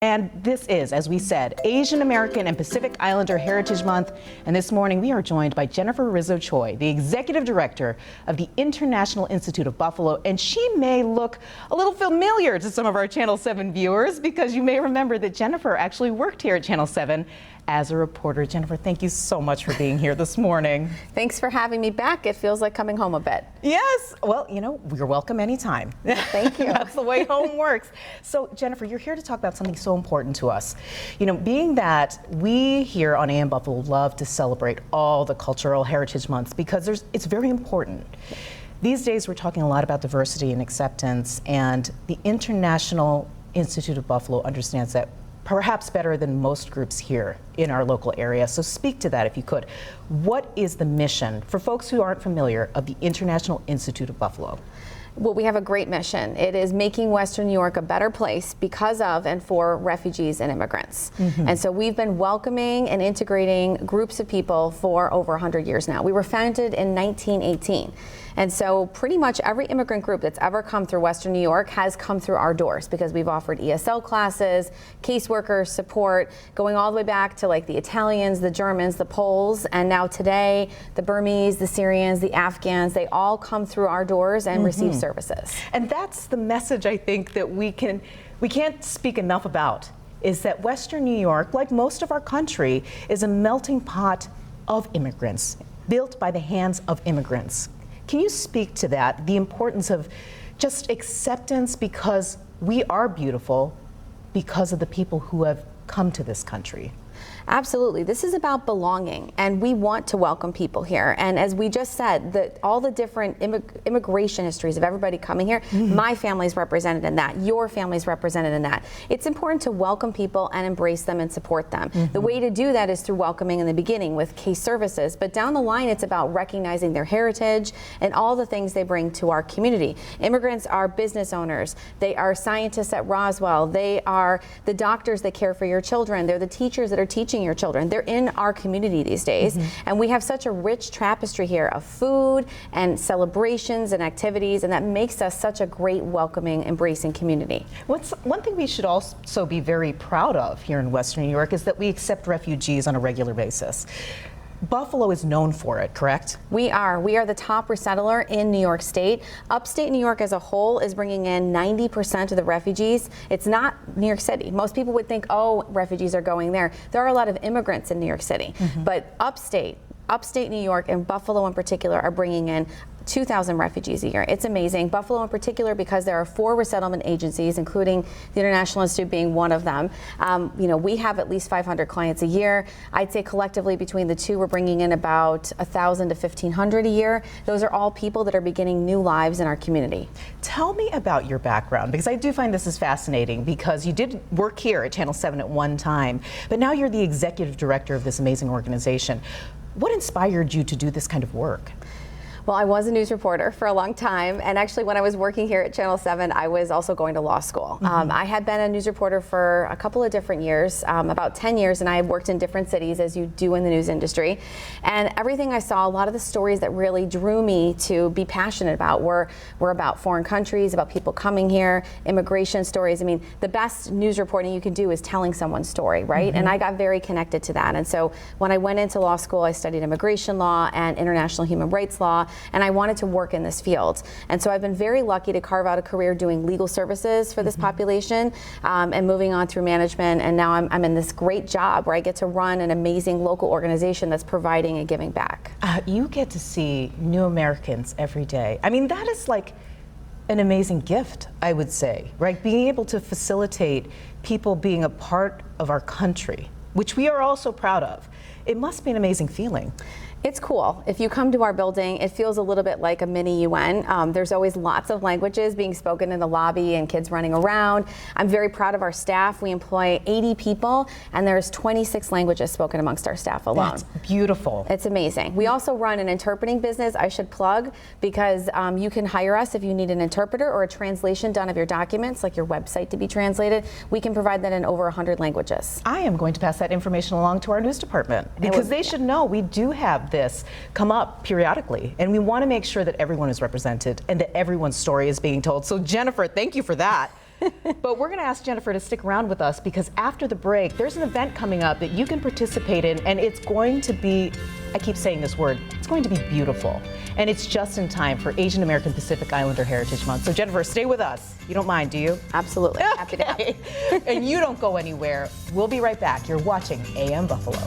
And this is, as we said, Asian American and Pacific Islander Heritage Month. And this morning we are joined by Jennifer Rizzo-Choi, the Executive Director of the International Institute of Buffalo. And she may look a little familiar to some of our Channel 7 viewers because you may remember that Jennifer actually worked here at Channel 7 as a reporter. Jennifer, thank you so much for being here this morning. Thanks for having me back. It feels like coming home a bit. Yes. Well, you know, you're welcome anytime. Thank you. That's the way home works. So, Jennifer, you're here to talk about something so important to us. You know, being that we here on AM Buffalo love to celebrate all the cultural heritage months because it's very important. These days, we're talking a lot about diversity and acceptance, and the International Institute of Buffalo understands that perhaps better than most groups here in our local area. So speak to that if you could. What is the mission, for folks who aren't familiar, of the International Institute of Buffalo? Well, we have a great mission. It is making Western New York a better place because of and for refugees and immigrants. And so we've been welcoming and integrating groups of people for over 100 years now. We were founded in 1918. And so pretty much every immigrant group that's ever come through Western New York has come through our doors because we've offered ESL classes, caseworker support, going all the way back to like the Italians, the Germans, the Poles, and now today the Burmese, the Syrians, the Afghans, they all come through our doors and receive services. And that's the message I think that we can't speak enough about, is that Western New York, like most of our country, is a melting pot of immigrants, built by the hands of immigrants. Can you speak to that, the importance of just acceptance because we are beautiful because of the people who have come to this country? Absolutely. This is about belonging, and we want to welcome people here. And as we just said, all the different immigration histories of everybody coming here, my family's represented in that, your family's represented in that. It's important to welcome people and embrace them and support them. The way to do that is through welcoming in the beginning with case services, but down the line it's about recognizing their heritage and all the things they bring to our community. Immigrants are business owners, they are scientists at Roswell, they are the doctors that care for your children, they're the teachers that are teaching your children. They're in our community these days, and we have such a rich tapestry here of food and celebrations and activities, and that makes us such a great, welcoming, embracing community. One thing we should also be very proud of here in Western New York is that we accept refugees on a regular basis. Buffalo is known for it, correct? We are the top resettler in New York State. Upstate New York as a whole is bringing in 90% of the refugees. It's not New York City. Most people would think, oh, refugees are going there. There are a lot of immigrants in New York City, but upstate New York and Buffalo in particular are bringing in 2,000 refugees a year. It's amazing. Buffalo in particular because there are 4 resettlement agencies, including the International Institute being one of them. You know, we have at least 500 clients a year. I'd say collectively between the two, we're bringing in about 1,000 to 1,500 a year. Those are all people that are beginning new lives in our community. Tell me about your background, because I do find this is fascinating, because you did work here at Channel 7 at one time, but now you're the executive director of this amazing organization. What inspired you to do this kind of work? Well, I was a news reporter for a long time, and actually when I was working here at Channel 7, I was also going to law school. I had been a news reporter for a couple of different years, about 10 years, and I had worked in different cities, as you do in the news industry. And everything I saw, a lot of the stories that really drew me to be passionate about were about foreign countries, about people coming here, immigration stories. I mean, the best news reporting you can do is telling someone's story, right? And I got very connected to that. And so when I went into law school, I studied immigration law and international human rights law, and I wanted to work in this field. And so I've been very lucky to carve out a career doing legal services for this population, and moving on through management, and now I'm in this great job where I get to run an amazing local organization that's providing and giving back. You get to see new Americans every day. I mean, that is like an amazing gift, I would say, right? Being able to facilitate people being a part of our country, which we are also proud of. It must be an amazing feeling. It's cool. If you come to our building, it feels a little bit like a mini UN. There's always lots of languages being spoken in the lobby and kids running around. I'm very proud of our staff. We employ 80 people, and there's 26 languages spoken amongst our staff alone. That's beautiful. It's amazing. We also run an interpreting business, I should plug, because you can hire us if you need an interpreter or a translation done of your documents, like your website to be translated. We can provide that in over 100 languages. I am going to pass that information along to our news department, because they should know we do have this come up periodically, and we want to make sure that everyone is represented and that everyone's story is being told. So Jennifer, thank you for that. But we're going to ask Jennifer to stick around with us because after the break, there's an event coming up that you can participate in, and it's going to be, I keep saying this word, it's going to be beautiful. And it's just in time for Asian American Pacific Islander Heritage Month. So Jennifer, stay with us. You don't mind, do you? Absolutely. Happy to have you. And you don't go anywhere. We'll be right back. You're watching AM Buffalo.